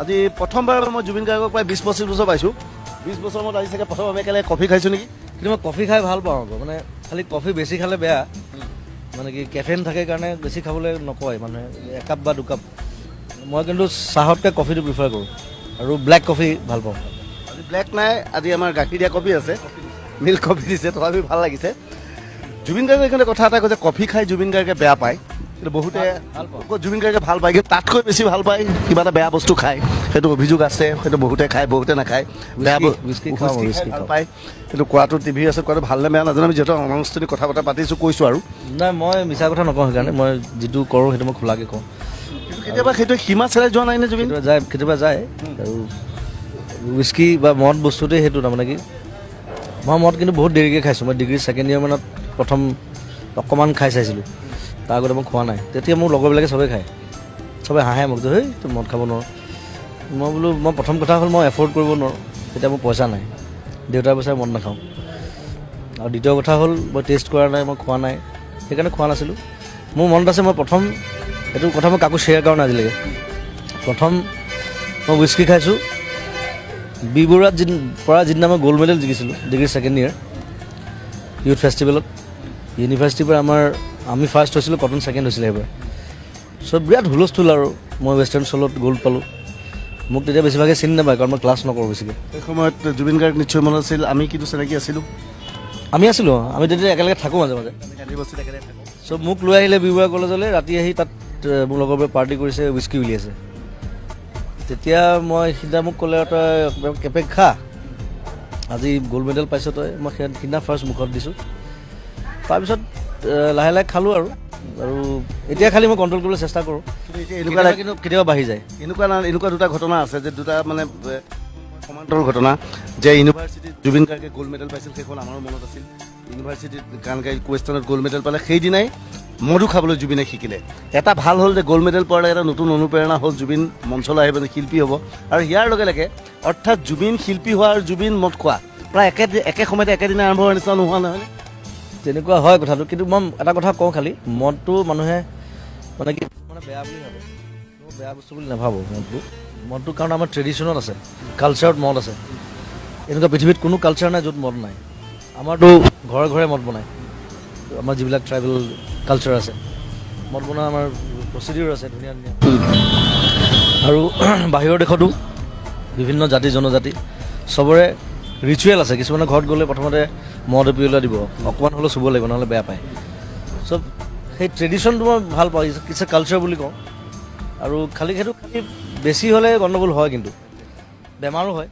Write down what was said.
আজি প্ৰথমবাৰ মই জুবিন গাৰ্গক প্ৰায় 20-25 বছৰ পাইছোঁ 20 বছৰ মূৰত আজি চাগে প্ৰথম আমি একেলগে কফি খাইছোঁ নেকি কিন্তু মই কফি খাই ভাল পাওঁ আকৌ মানে খালি কফি বেছি খালে বেয়া মানে কি কেফেইন থাকে কাৰণে বেছি খাবলৈ নকয় মানে একাপ বা দুকাপ মই কিন্তু চাহতকৈ কফিটো প্ৰিফাৰ কৰোঁ আৰু ব্লেক কফি ভাল পাওঁ আজি ব্লেক নাই আজি আমাৰ গাখীৰ দিয়া কফি আছে মিল্ক কফি দিছে তথাপি ভাল লাগিছে জুবিন গাৰ্গে এইখিনি কথা এটা কৈছে কফি খাই জুবিন গাৰ্গে বেয়া পায় কিন্তু বহুতে জুবিন গাৰ্গে ভাল পায় কিন্তু তাতকৈ বেছি ভাল পায় কিবা এটা বেয়া বস্তু খায় সেইটো অভিযোগ আছে সেইটো বহুতে খায় বহুতে নাখায় বেয়া ভাল পায় কিন্তু কোৱাটো টিভি আছে কোৱাটো ভাল নে বেয়া নাজানো আমি যিহেতু অনানুষ্ঠানিক কথা বতৰা পাতিছোঁ কৈছোঁ আৰু নাই মই মিছা কথা নকওঁ সেইকাৰণে মই যিটো কৰোঁ সেইটো মই খোলাকৈ কওঁ কেতিয়াবা সেইটো সীমা চেৰাই যোৱা নাই নে জুবিন কেতিয়াবা যায় আৰু হুইস্কি বা মদ বস্তুটোৱে সেইটো তাৰমানে কি মই মদ কিন্তু বহুত দেৰিকৈ খাইছোঁ মই ডিগ্ৰী ছেকেণ্ড ইয়েৰ মানত প্ৰথম অকণমান খাই চাইছিলোঁ তাৰ আগতে মই খোৱা নাই তেতিয়া মোৰ লগৰবিলাকে চবেই খায় চবেই হাঁহে মোক যে তই মদ খাব নোৱাৰোঁ মই বোলো মই প্ৰথম কথা হ'ল মই এফৰ্ড কৰিব নোৱাৰোঁ তেতিয়া মোৰ পইচা নাই দেউতাৰ পইচাৰে মদ নাখাওঁ আৰু দ্বিতীয় কথা হ'ল মই টেষ্ট কৰা নাই মই খোৱা নাই সেইকাৰণে খোৱা নাছিলোঁ মোৰ মনত আছে মই প্ৰথম এইটো কথা মই কাকো শ্বেয়াৰ কৰা নাই আজিলৈকে প্ৰথম মই হুইস্কি খাইছোঁ বি বৰুৱাত পৰা যিদিনা মই গ'ল্ড মেডেল জিকিছিলোঁ ডিগ্ৰী ছেকেণ্ড ইয়েৰ ইউথ ফেষ্টিভেলত ইউনিভাৰ্চিটিৰ পৰা আমি ফাৰ্ষ্ট হৈছিলোঁ কটন ছেকেণ্ড হৈছিলে সেইবাৰ চব বিৰাট হুলস্থুল আৰু মই ৱেষ্টাৰ্ণ চলত গ'ল্ড পালোঁ মোক তেতিয়া বেছিভাগে চিনি নাপায় কাৰণ মই ক্লাছ নকৰোঁ বেছিকৈ সেই সময়ত জুবিন গাৰ্গ নিশ্চয় মনত আছিল আমি কিন্তু চিনাকি আছিলোঁ আমি আছিলোঁ আমি তেতিয়া একেলগে থাকোঁ মাজে মাজে একেলগে থাকোঁ চব মোক লৈ আহিলে বি বৰুৱা কলেজলৈ ৰাতি আহি তাত মোৰ লগৰবোৰে পাৰ্টি কৰিছে হুইস্কি উলিয়াইছে তেতিয়া মই সিদিনা মোক ক'লে তই কেপেক খা আজি গ'ল্ড মেডেল পাইছ তই মই সিদিনা ফাৰ্ষ্ট মুখত দিছোঁ তাৰপিছত লাহে লাহে খালোঁ আৰু এতিয়া খালি মই কণ্ট্ৰল কৰিবলৈ চেষ্টা কৰোঁ এনেকুৱা কিন্তু কেতিয়াবা বাঢ়ি যায় এনেকুৱা দুটা ঘটনা আছে যে দুটা মানে সমান্তৰাল ঘটনা যে ইউনিভাৰ্চিটিত জুবিন গাৰ্গে গ'ল্ড মেডেল পাইছিল সেইখন আমাৰো মনত আছিল ইউনিভাৰ্চিটিত গান গাই কুৱেশ্যনত গ'ল্ড মেডেল পালে সেইদিনাই মদো খাবলৈ জুবিনে শিকিলে এটা ভাল হ'ল যে গ'ল্ড মেডেল পোৱাৰ এটা নতুন অনুপ্ৰেৰণা হ'ল জুবিন মঞ্চলৈ আহিব শিল্পী হ'ব আৰু ইয়াৰ লগে লগে অৰ্থাৎ জুবিন শিল্পী হোৱা আৰু জুবিন মদ খোৱা প্ৰায় একে সময়তে একেদিনাই আৰম্ভ হোৱাৰ নিচিনা নোহোৱা নহয়নে তেনেকুৱা হয় কথাটো কিন্তু মই এটা কথা কওঁ খালি মদটো মানুহে মানে কি মানে বেয়া বুলি ভাবে মই বেয়া বস্তু বুলি নাভাবোঁ মদটো কাৰণ আমাৰ ট্ৰেডিশ্যনত আছে কালচাৰত মদ আছে এনেকুৱা পৃথিৱীত কোনো কালচাৰ নাই য'ত মদ নাই আমাৰতো ঘৰে ঘৰে মদ বনায় আমাৰ যিবিলাক ট্ৰাইবেল কালচাৰ আছে মদ বনোৱা আমাৰ প্ৰচিডিউৰ আছে ধুনীয়া ধুনীয়া আৰু বাহিৰৰ দেশতো বিভিন্ন জাতি জনজাতি চবৰে ৰিচুৱেল আছে কিছুমানে ঘৰত গ'লে প্ৰথমতে মদ এপিউলা দিব অকণমান হ'লেও চুব লাগিব নহ'লে বেয়া পায় চব সেই ট্ৰেডিশ্যনটো মই ভাল পাওঁ কিছু কালচাৰ বুলি কওঁ আৰু খালি সেইটো খালি বেছি হ'লে গণ্ডগোল হয় কিন্তু বেমাৰো হয়